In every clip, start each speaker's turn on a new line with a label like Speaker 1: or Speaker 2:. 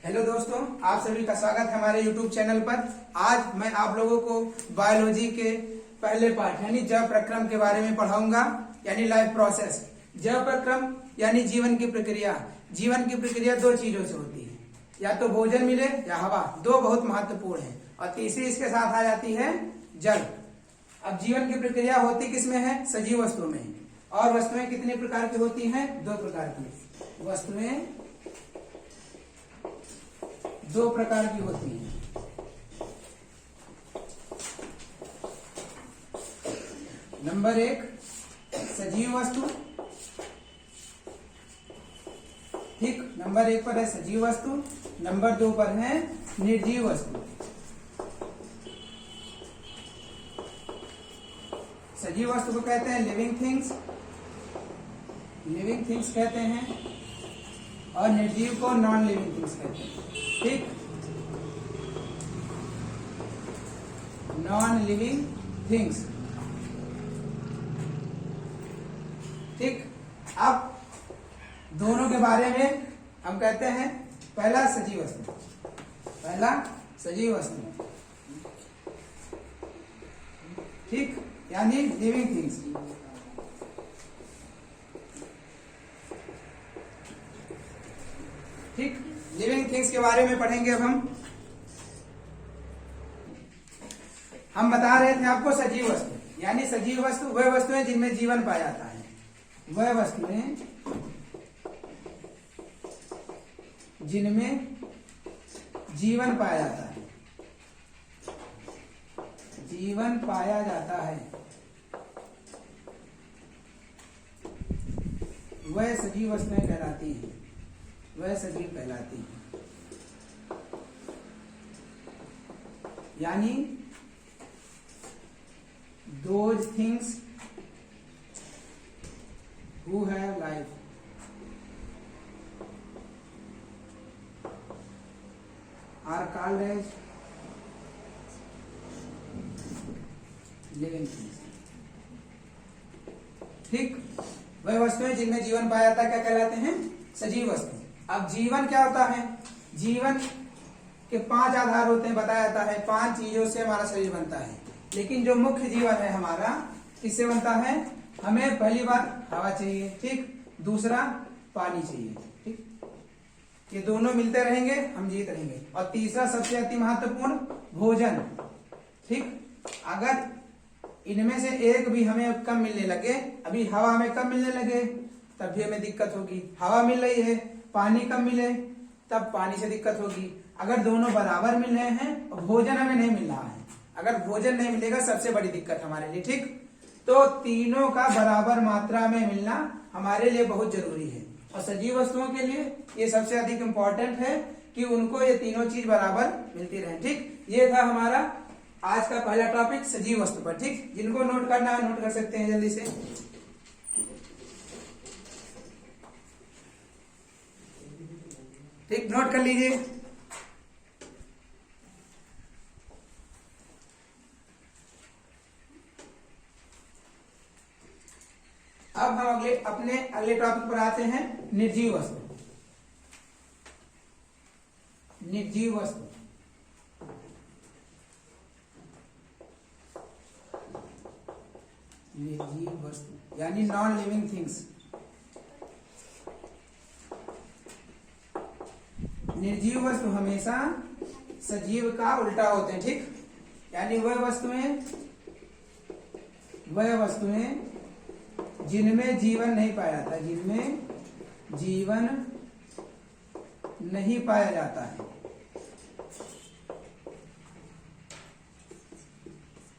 Speaker 1: Hello दोस्तों, आप सभी का स्वागत है हमारे YouTube चैनल पर। आज मैं आप लोगों को बायोलॉजी के पहले पार्ट यानी जैव प्रक्रम के बारे में पढ़ाऊंगा, यानी लाइफ प्रोसेस। जैव प्रक्रम यानी जीवन की प्रक्रिया। जीवन की प्रक्रिया दो चीजों से होती है, या तो भोजन मिले या हवा, दो बहुत महत्वपूर्ण है। और तीसरी इसके साथ आ जाती है जल। अब जीवन की प्रक्रिया होती किसमें है? सजीव वस्तुओं में। और वस्तुएं कितने प्रकार की होती हैं? दो प्रकार की। वस्तुएं दो प्रकार की होती हैं। नंबर एक सजीव वस्तु, ठीक। नंबर एक पर है सजीव वस्तु, नंबर दो पर है निर्जीव वस्तु। सजीव वस्तु को कहते हैं लिविंग थिंग्स, लिविंग थिंग्स कहते हैं, और निर्जीव को नॉन लिविंग थिंग्स कहते हैं, ठीक। नॉन लिविंग थिंग्स, ठीक। अब दोनों के बारे में हम कहते हैं। पहला सजीव वस्तु, पहला सजीव वस्तु, ठीक, यानी लिविंग थिंग्स। ठीक, लिविंग थिंग्स के बारे में पढ़ेंगे। अब हम बता रहे थे आपको सजीव वस्तु यानी सजीव वस्तु वह वस्तुएं जिनमें जीवन पाया जाता है, वह वस्तुएं जिनमें जीवन पाया जाता है, जीवन पाया जाता है, वह सजीव वस्तुएं कहलाती हैं, वह सजीव कहलाती हैं। यानी those things who have life are called as living things, ठीक। वह वस्तुएं जिनमें जीवन पाया जाता है क्या कहलाते हैं? सजीव वस्तु। अब जीवन क्या होता है? जीवन के पांच आधार होते हैं, बताया जाता है। पांच चीजों से हमारा शरीर बनता है, लेकिन जो मुख्य जीवन है हमारा किससे बनता है? हमें पहली बात हवा चाहिए, ठीक। दूसरा पानी चाहिए, ठीक। ये दोनों मिलते रहेंगे हम जीवित रहेंगे। और तीसरा सबसे अति महत्वपूर्ण भोजन, ठीक। अगर इनमें से एक भी हमें कम मिलने लगे, अभी हवा हमें कम मिलने लगे तब भी हमें दिक्कत होगी। हवा मिल रही है, पानी कम मिले तब पानी से दिक्कत होगी। अगर दोनों बराबर मिल रहे हैं और भोजन हमें नहीं मिल रहा है, अगर भोजन नहीं मिलेगा सबसे बड़ी दिक्कत हमारे लिए, ठीक। तो तीनों का बराबर मात्रा में मिलना हमारे लिए बहुत जरूरी है। और सजीव वस्तुओं के लिए ये सबसे अधिक इम्पोर्टेंट है कि उनको ये तीनों चीज बराबर मिलती रहे, ठीक। ये था हमारा आज का पहला टॉपिक सजीव वस्तु पर, ठीक। जिनको नोट करना है नोट कर सकते हैं जल्दी से। ठीक, नोट कर लीजिए। अब हम अपने अगले टॉपिक पर आते हैं, निर्जीव वस्तु। निर्जीव वस्तु, निर्जीव वस्तु यानी नॉन लिविंग थिंग्स। निर्जीव वस्तु हमेशा सजीव का उल्टा होते हैं, ठीक। यानी वह वस्तुएं जिनमें जीवन नहीं पाया जाता, जिनमें जीवन नहीं पाया जाता है,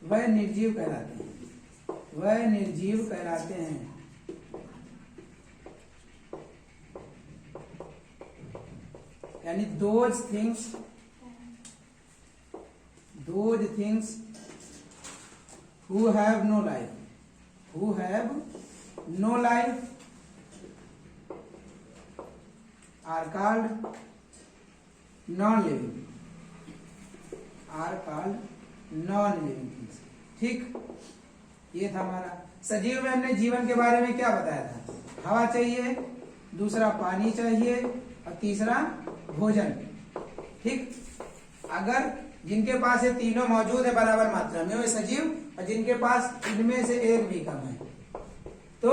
Speaker 1: वह निर्जीव कहलाते हैं, वह निर्जीव कहलाते हैं। यानी those things who have no life are called non-living things, ठीक। ये था हमारा सजीव में। हमने जीवन के बारे में क्या बताया था? हवा चाहिए, दूसरा पानी चाहिए और तीसरा भोजन। ठीक। अगर जिनके पास ये तीनों मौजूद है बराबर मात्रा में, वे सजीव, और जिनके पास इनमें से एक भी कम है तो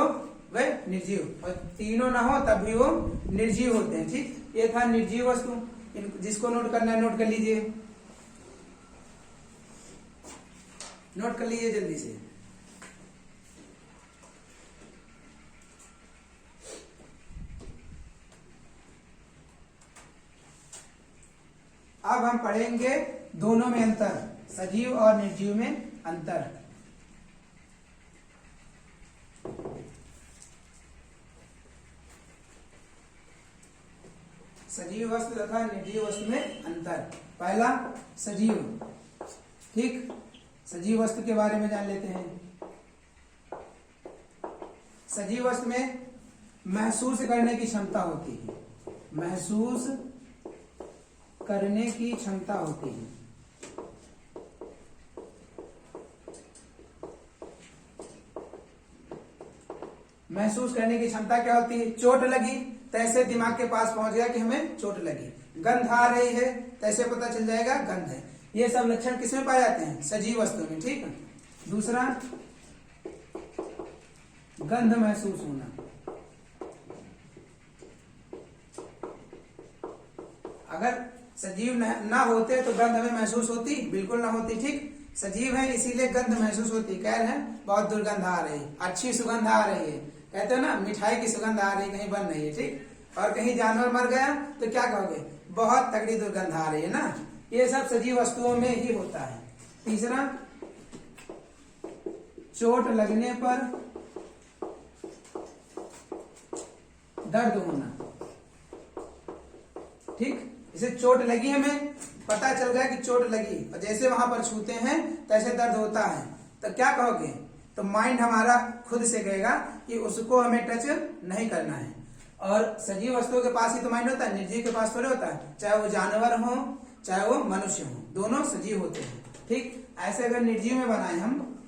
Speaker 1: वह निर्जीव, और तीनों ना हो तब भी वो निर्जीव होते हैं। ठीक, ये था निर्जीव वस्तु। जिसको नोट करना है नोट कर लीजिए, नोट कर लीजिए जल्दी से। अब हम पढ़ेंगे दोनों में अंतर, सजीव और निर्जीव में अंतर। सजीव वस्तु तथा निर्जीव वस्तु में अंतर। पहला सजीव, ठीक, सजीव वस्तु के बारे में जान लेते हैं। सजीव वस्तु में महसूस करने की क्षमता होती है, महसूस करने की क्षमता होती है। महसूस करने की क्षमता क्या होती है? चोट लगी तैसे दिमाग के पास पहुंच गया कि हमें चोट लगी, गंध आ रही है तैसे पता चल जाएगा गंध है। ये सब लक्षण किसमें पाए जाते हैं? सजीव वस्तु में। ठीक है। दूसरा गंध महसूस होना। अगर सजीव ना होते तो गंध हमें महसूस होती? बिल्कुल ना होती। ठीक, सजीव है इसीलिए गंध महसूस होती। कह रहे हैं बहुत दुर्गंध आ रही, अच्छी सुगंध आ रही है, कहते हो ना मिठाई की सुगंध आ रही, कहीं बन रही है। ठीक, और कहीं जानवर मर गया तो क्या कहोगे? बहुत तगड़ी दुर्गंध आ रही है ना। ये सब सजीव वस्तुओं में ही होता है। तीसरा चोट लगने पर दर्द होना। ठीक, इसे चोट लगी, हमें पता चल गया कि चोट लगी, और जैसे वहां पर छूते हैं तैसे दर्द होता है, तो क्या कहोगे? तो माइंड हमारा खुद से कहेगा कि उसको हमें टच नहीं करना है। और सजीव वस्तुओं के पास ही तो माइंड होता है, निर्जीव के पास थोड़े होता है। चाहे वो जानवर हो चाहे वो मनुष्य हो, दोनों सजीव होते हैं। ठीक, ऐसे अगर निर्जीव में बनाए हम,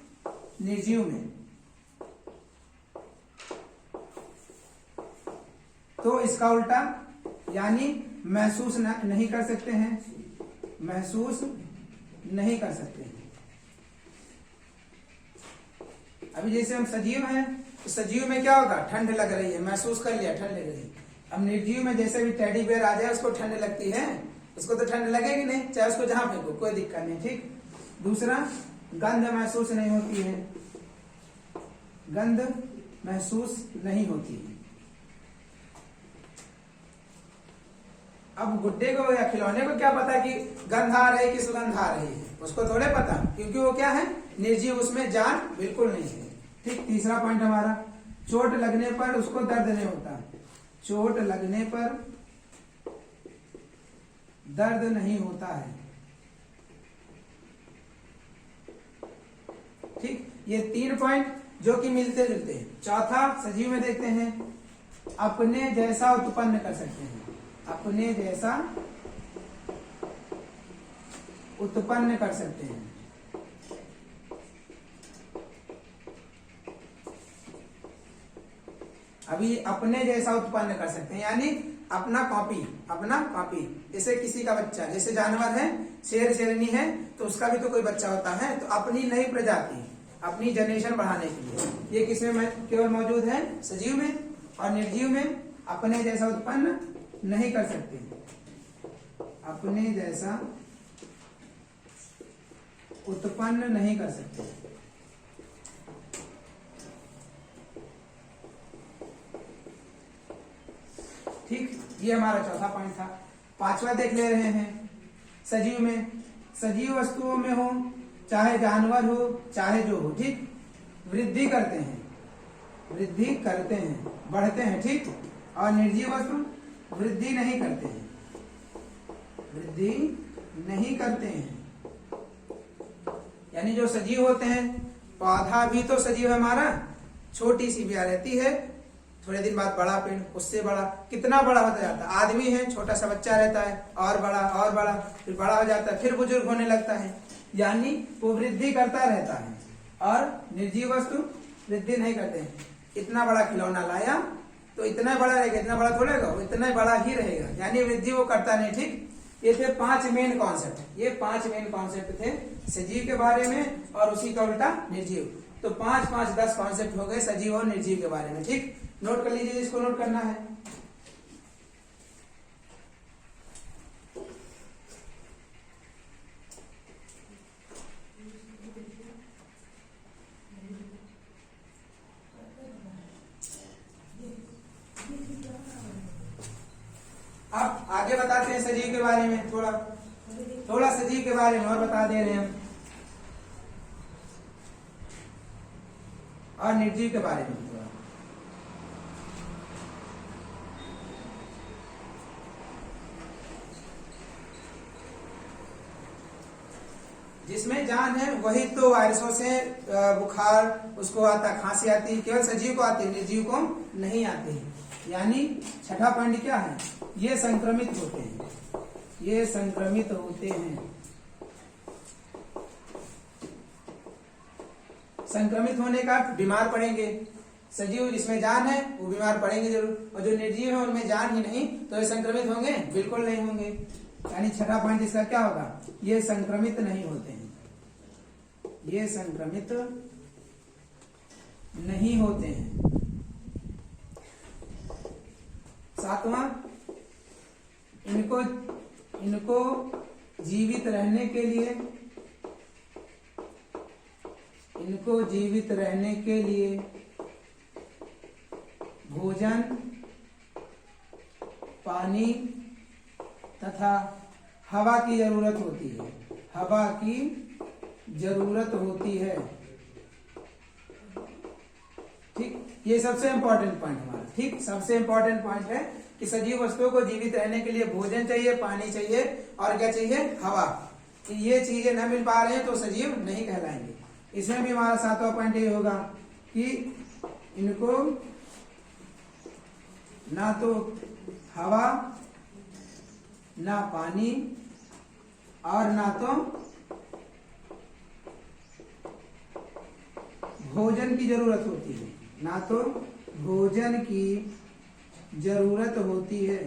Speaker 1: निर्जीव में, तो इसका उल्टा यानी महसूस नहीं कर सकते हैं, महसूस नहीं कर सकते हैं। अभी जैसे हम सजीव हैं तो सजीव में क्या होगा? ठंड लग रही है, महसूस कर लिया ठंड लग रही है। अब निर्जीव में जैसे भी टेडी बेयर आ जाए उसको ठंड लगती है, उसको तो ठंड लगेगी नहीं, चाहे उसको जहां फेंको कोई दिक्कत नहीं। ठीक, दूसरा गंध महसूस नहीं होती है, गंध महसूस नहीं होती है। अब गुड्डे को या खिलौने को क्या पता कि गंध आ रही कि सुगंध आ रही है? उसको थोड़े पता, क्योंकि वो क्या है? निर्जीव, उसमें जान बिल्कुल नहीं है। ठीक, तीसरा पॉइंट हमारा, चोट लगने पर उसको दर्द नहीं होता, चोट लगने पर दर्द नहीं होता है। ठीक, ये 3 पॉइंट जो कि मिलते जुलते हैं। चौथा सजीव में देखते हैं, अपने जैसा उत्पन्न कर सकते हैं, अपने जैसा उत्पन्न कर सकते हैं। अभी अपने जैसा उत्पन्न कर सकते हैं यानी अपना कॉपी, अपना कॉपी। जैसे किसी का बच्चा, जैसे जानवर है, शेर शेरनी है, तो उसका भी तो कोई बच्चा होता है, तो अपनी नई प्रजाति, अपनी जनरेशन बढ़ाने के लिए ये किसमें केवल मौजूद है? सजीव में। और निर्जीव में अपने जैसा उत्पन्न नहीं कर सकते, अपने जैसा उत्पन्न नहीं कर सकते। ठीक, ये हमारा चौथा पॉइंट था। पांचवा देख ले रहे हैं, सजीव में, सजीव वस्तुओं में हो चाहे जानवर हो चाहे जो हो, ठीक, वृद्धि करते हैं, वृद्धि करते हैं, बढ़ते हैं। ठीक, और निर्जीव वस्तु वृद्धि नहीं करते हैं, वृद्धि नहीं करते हैं। यानी जो सजीव होते हैं, पौधा भी तो सजीव है हमारा, छोटी सी ब्याह रहती है, थोड़े दिन बाद बड़ा पेड़, उससे बड़ा, कितना बड़ा होता जाता है। आदमी है, छोटा सा बच्चा रहता है, और बड़ा, फिर बड़ा हो जाता है, फिर बुजुर्ग होने लगता है, यानी वो वृद्धि करता रहता है। और निर्जीव वस्तु वृद्धि नहीं करते हैं। इतना बड़ा खिलौना लाया तो इतना बड़ा रहेगा, इतना बड़ा थोड़ा रहेगा, वो इतना बड़ा ही रहेगा, यानी वृद्धि वो करता नहीं। ठीक, ये थे 5 मेन कॉन्सेप्ट, ये 5 मेन कॉन्सेप्ट थे सजीव के बारे में और उसी का उल्टा निर्जीव। तो 5 5 10 कॉन्सेप्ट हो गए सजीव और निर्जीव के बारे में। ठीक, नोट कर लीजिए, इसको नोट करना है। अब आगे बताते हैं सजीव के बारे में, थोड़ा सजीव के बारे में और बता दे रहे हैं हम, और निर्जीव के बारे में थोड़ा। जिसमें जान है वही तो वायरसों से बुखार उसको आता, खांसी आती है, केवल सजीव को आती है, निर्जीव को नहीं आती है। यानी छठा पॉइंट क्या है, ये संक्रमित होते हैं, ये संक्रमित होते हैं। संक्रमित होने का बीमार पड़ेंगे। सजीव जिसमें जान है वो बीमार पड़ेंगे जरूर, और जो निर्जीव है उनमें जान ही नहीं, तो ये संक्रमित होंगे? बिल्कुल नहीं होंगे। यानी छठा पॉइंट इसका क्या होगा, ये संक्रमित नहीं होते हैं, ये संक्रमित नहीं होते हैं। सातवां, इनको जीवित रहने के लिए, इनको जीवित रहने के लिए भोजन, पानी तथा हवा की जरूरत होती है, हवा की जरूरत होती है। ठीक, ये सबसे इंपॉर्टेंट पॉइंट हमारा। ठीक, सबसे इंपॉर्टेंट पॉइंट है कि सजीव वस्तुओं को जीवित रहने के लिए भोजन चाहिए, पानी चाहिए और क्या चाहिए, हवा। ये चीजें न मिल पा रहे हैं तो सजीव नहीं कहलाएंगे। इसमें भी हमारा सातवां पॉइंट ये होगा कि इनको ना तो हवा, ना पानी और ना तो भोजन की जरूरत होती है, ना तो भोजन की जरूरत होती है।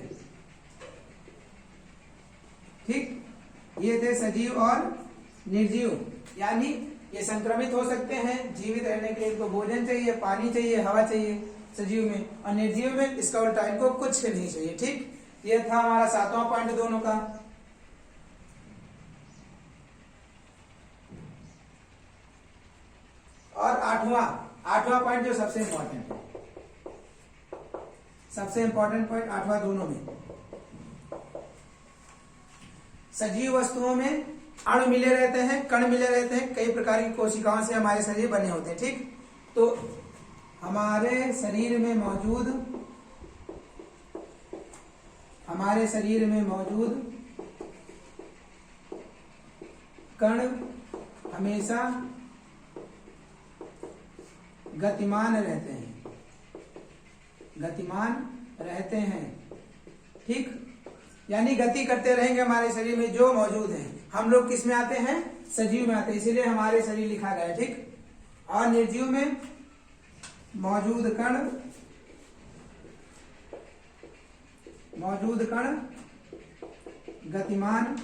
Speaker 1: ठीक, ये थे सजीव और निर्जीव। यानी ये संक्रमित हो सकते हैं, जीवित रहने के लिए इनको भोजन चाहिए, पानी चाहिए, हवा चाहिए सजीव में, और निर्जीव में इसका उल्टा, इनको कुछ नहीं चाहिए। ठीक, ये था हमारा सातवां पॉइंट दोनों का। और आठवां पॉइंट जो सबसे इंपॉर्टेंट है, सबसे इंपॉर्टेंट पॉइंट आठवां दोनों में, सजीव वस्तुओं में अणु मिले रहते हैं, कण मिले रहते हैं, कई प्रकार की कोशिकाओं से हमारे शरीर बने होते हैं। ठीक, तो हमारे शरीर में मौजूद कण हमेशा गतिमान रहते हैं। ठीक, यानी गति करते रहेंगे हमारे शरीर में जो मौजूद है। हम लोग किस में आते हैं, सजीव में आते हैं, इसीलिए हमारे शरीर लिखा गया है। ठीक, और निर्जीव में मौजूद कण गतिमान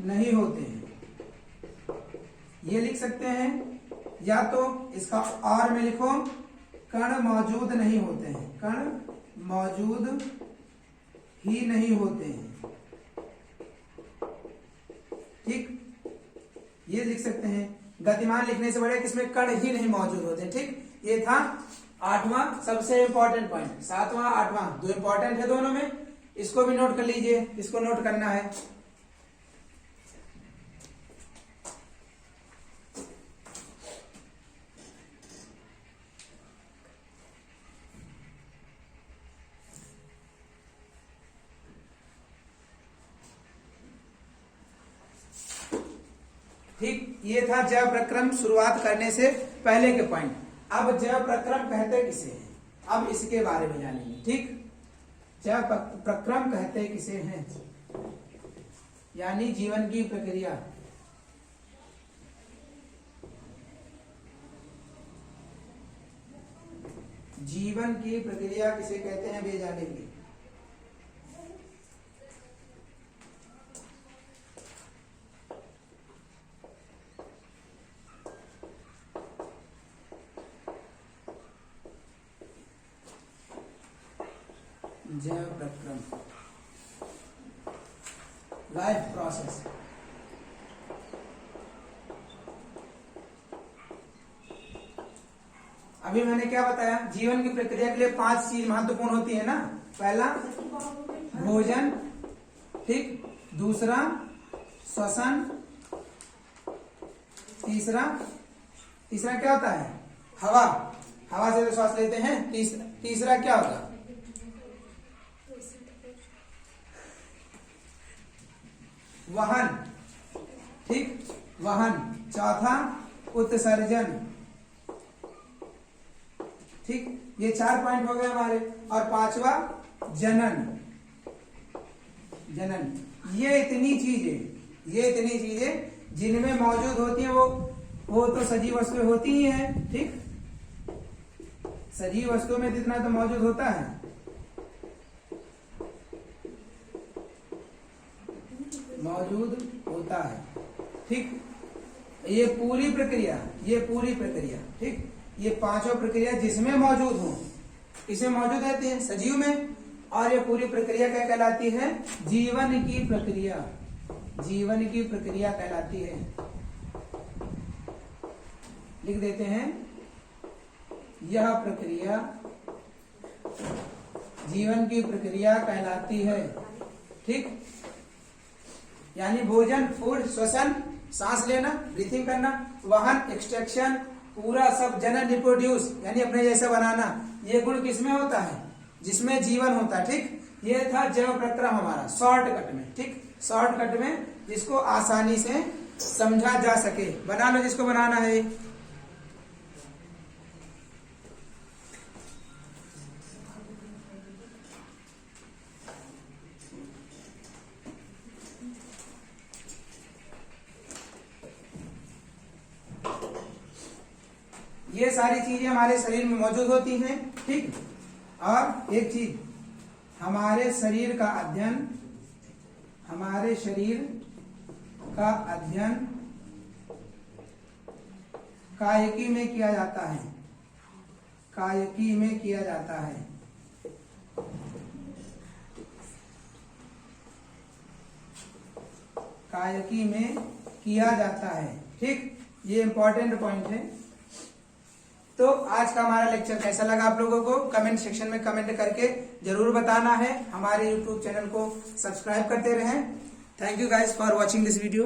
Speaker 1: नहीं होते हैं। ये लिख सकते हैं, या तो इसका और में लिखो, कण मौजूद नहीं होते हैं, कण मौजूद ही नहीं होते हैं। ठीक, ये लिख सकते हैं। गतिमान लिखने से बढ़िया किसमें कण ही नहीं मौजूद होते। ठीक, ये था आठवां सबसे इंपॉर्टेंट पॉइंट। सातवां आठवां दो इंपॉर्टेंट है दोनों में, इसको भी नोट कर लीजिए, इसको नोट करना है। ठीक, ये था जैव प्रक्रम शुरुआत करने से पहले के पॉइंट। अब जैव प्रक्रम कहते किसे हैं, अब इसके बारे में जानेंगे। ठीक, जैव प्रक्रम कहते किसे हैं, यानी जीवन की प्रक्रिया। जीवन की प्रक्रिया किसे कहते हैं वे जानेंगे। जैव प्रक्रम, लाइफ प्रोसेस। अभी मैंने क्या बताया, जीवन की प्रक्रिया के लिए 5 चीज महत्वपूर्ण होती है ना। पहला भोजन, ठीक, दूसरा श्वसन, तीसरा क्या होता है, हवा, हवा से तो श्वास लेते हैं। तीसरा क्या होगा, वहन, ठीक, वहन। चौथा उत्सर्जन, ठीक, ये 4 पॉइंट हो गए हमारे। और 5वां जनन, जनन। ये इतनी चीजें जिनमें मौजूद होती हैं, वो तो सजीव वस्तुएं होती ही है, ठीक। सजीव वस्तुओं में जितना तो मौजूद होता है, ठीक। ये पूरी प्रक्रिया, ठीक, ये 5 प्रक्रिया जिसमें मौजूद हो, इसमें मौजूद रहती है सजीव में। और ये पूरी प्रक्रिया क्या कहलाती है, जीवन की प्रक्रिया कहलाती है। लिख देते हैं, यह प्रक्रिया जीवन की प्रक्रिया कहलाती है, ठीक। यानी भोजन, फूड, श्वसन, सांस लेना, ब्रीथिंग करना, वहन, एक्सट्रैक्शन, पूरा सब, जनन, रिप्रोड्यूस यानी अपने जैसा बनाना, ये गुण किसमें होता है, जिसमें जीवन होता है, ठीक। ये था जैव प्रक्रम हमारा शॉर्टकट में, ठीक, शॉर्टकट में, जिसको आसानी से समझा जा सके। बना लो जिसको बनाना है। ये सारी चीजें हमारे शरीर में मौजूद होती हैं, ठीक। और एक चीज, हमारे शरीर का अध्ययन कायिकी में किया जाता है, कायिकी में किया जाता है, ठीक। ये इंपॉर्टेंट पॉइंट है। तो आज का हमारा लेक्चर कैसा लगा आप लोगों को, कमेंट सेक्शन में कमेंट करके जरूर बताना है। हमारे YouTube चैनल को सब्सक्राइब करते रहें। Thank you guys for watching this video.